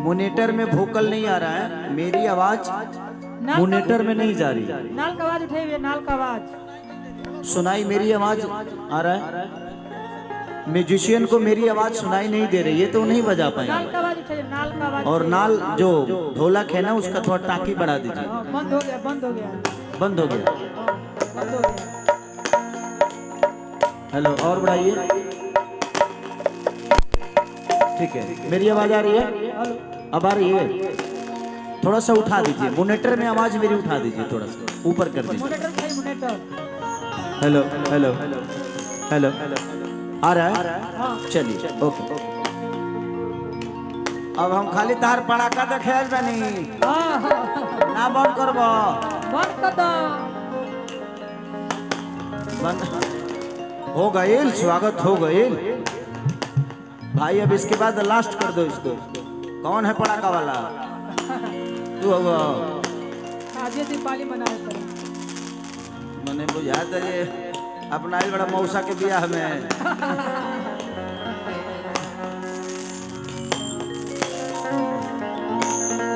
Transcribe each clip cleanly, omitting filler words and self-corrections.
Monitor में vocal नहीं आ रहा है, मेरी आवाज मोनीटर में नहीं जा रही। नाल का आवाज उठे हुए, नाल का आवाज सुनाई मेरी आवाज आ रहा है? म्यूजिशियन को मेरी आवाज सुनाई नहीं दे रही है तो नहीं बजा नाल का पाएंगे। आवाज उठे, नाल का आवाज। और नाल जो ढोलक है ना उसका थोड़ा टाकी बढ़ा दीजिए। बंद हो गया, बंद हो गया, बंद हो गया। बंद हो गया। हेलो, और बढ़ाइए। ठीक है, मेरी आवाज आ रही है? अब आ रही है? थोड़ा सा उठा दीजिए, मॉनिटर में आवाज मेरी उठा दीजिए, थोड़ा सा ऊपर कर दीजिए। मॉनिटर सही, मॉनिटर। हेलो हेलो हेलो, आ रहा है? हाँ। चलिए, ओके। अब हम खाली तार पड़ाका देखे बनी ना, बंद करबो। बंद कर दो। बंद हो गईल, स्वागत हो गईल भाई। अब इसके बाद लास्ट कर दो इसको। कौन है पड़ाका वाला? तू होगा। आज ये दीपावली मनाए थे। मैंने बुझा था ये अपना ही बड़ा मौसा के बियाह में।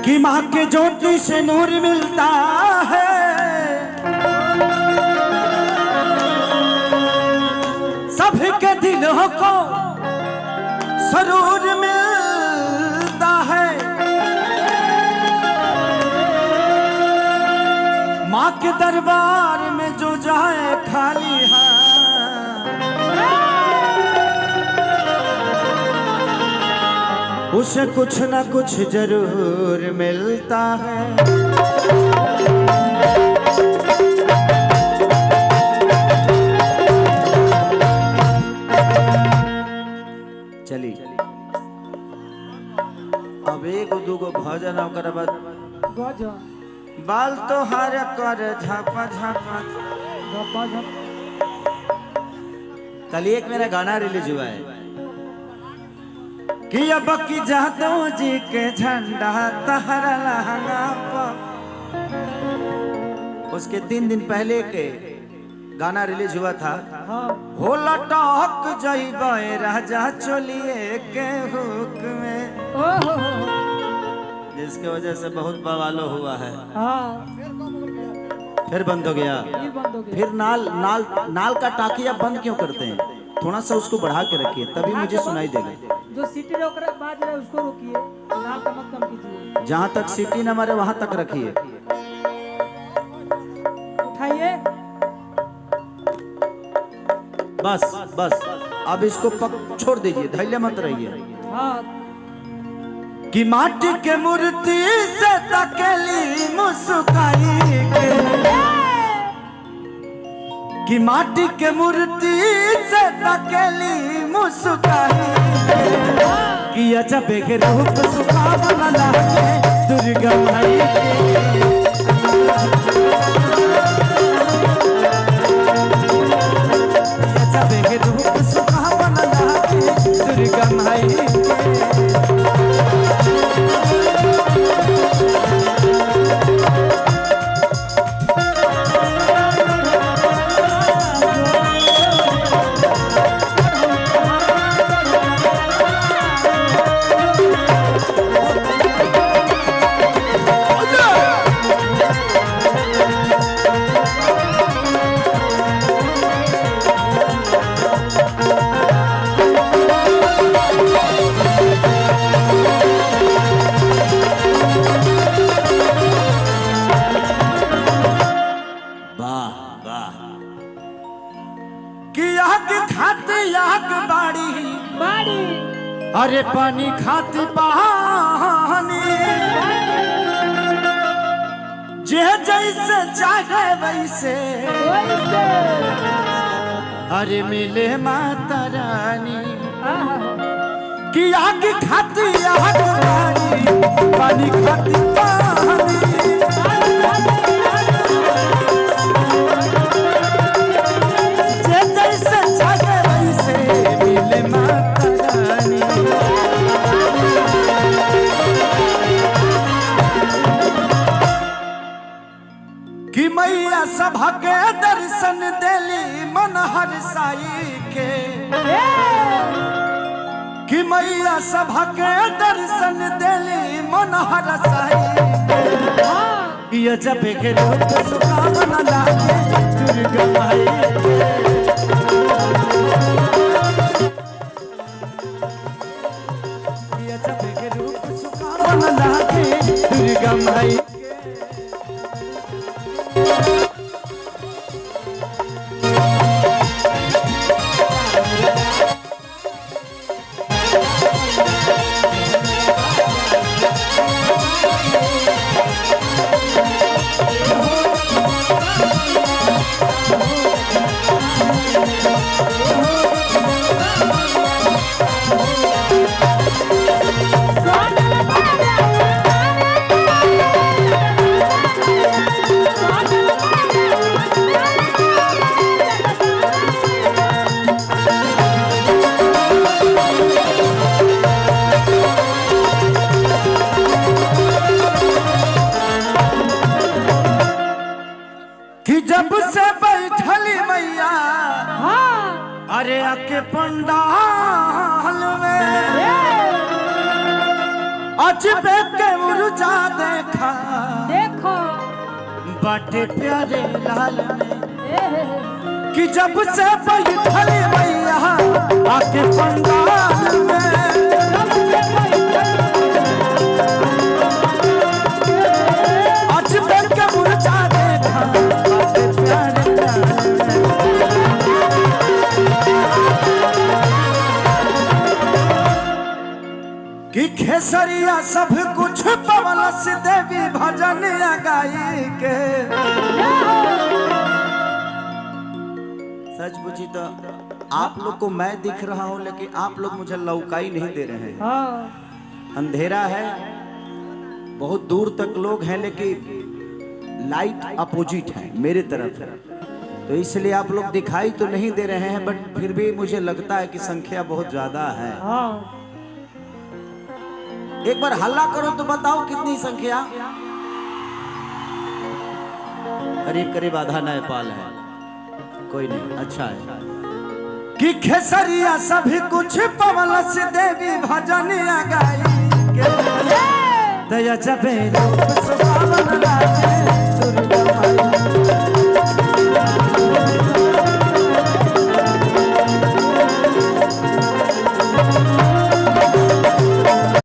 कि माँ के ज्योति से नूर मिलता है, सभी के दिलों को सरूर मिलता है। माँ के दरबार में जो जाए खाली है, उसे कुछ ना कुछ जरूर मिलता है। चलिए, अब एक दूगो भजन ओकर बाद गजब। बाल तो हर कर झापा झापा। कल एक मेरा गाना रिलीज हुआ है कि अब की जादव जी के झंडा तहरा लहंगा पर। उसके 3 दिन पहले के गाना रिलीज हुआ था। हाँ। हो लटक जइबे राजा चोलिए के हुक में, ओहो। जिसके वजह से बहुत बवालो हुआ है। हाँ। फिर बंद हो गया। ये बंद हो गया। फिर नाल का टाकी आप बंद क्यों करते हैं? थोड़ा सा उसको बढ़ा के रखिए, तभी मुझे सुनाई देगा। जो सीटी रोक रहा बाज रहा है उसको रोकिए, नाल का मत कम कीजिए। जहाँ तक सीटी न मारे वहां तक रखिए। उठाइए। बस बस, अब इसको छोड़ दीजिए, धैर्य मत रहिए। हाँ। कि माटी के मूर्ति से तकेली मुस्काई के, कि माटी के मूर्ति से तकेली मुस्काई के, कि अजब के रूप सुहावना लागे दुर्गा माई के। अजब के रूप सुहावना लागे दुर्गा माई के। अरे पानी खाती पानी, जे जैसे चाहे वैसे, अरे मिले माता रानी। कि आग खाती आग पानी, पानी खाती पानी, जे जैसे चाहे वैसे मिले माता रानी। कि मैया सभा के दर्शन देली मन हर साई के, कि मैया सभा के दर्शन देली मन हरसाई ये जब के रूप सुहावना लागे दुर्गा माई ये जब के रूप सुहावना लागे दुर्गा माई जब से बैठली मैया अरे आके पंडाल में अजबे के उर्जा देखा बाटे प्यारे लाल में कि जब से बैठली मैया आके पंडाल में अजबे के उर्जा देखा कि खेसरिया सब कुछ पवलस देवी भजन गाई के सच पूछी तो आप लोग को मैं दिख रहा हूं लेकिन आप लोग मुझे लौकाई नहीं दे रहे हैं। अंधेरा है, बहुत दूर तक लोग हैं लेकिन लाइट अपोजिट है मेरे तरफ है, तो इसलिए आप लोग दिखाई तो नहीं दे रहे हैं बट फिर भी मुझे लगता है कि संख्या बहुत ज्यादा है। एक बार हल्ला करो तो बताओ कितनी संख्या? करीब करीब आधा नेपाल है, कोई नहीं, अच्छा है। कि खेसरिया सभी कुछ पवलस देवी भजन गाई के दया जबे रूप सुहावना लागे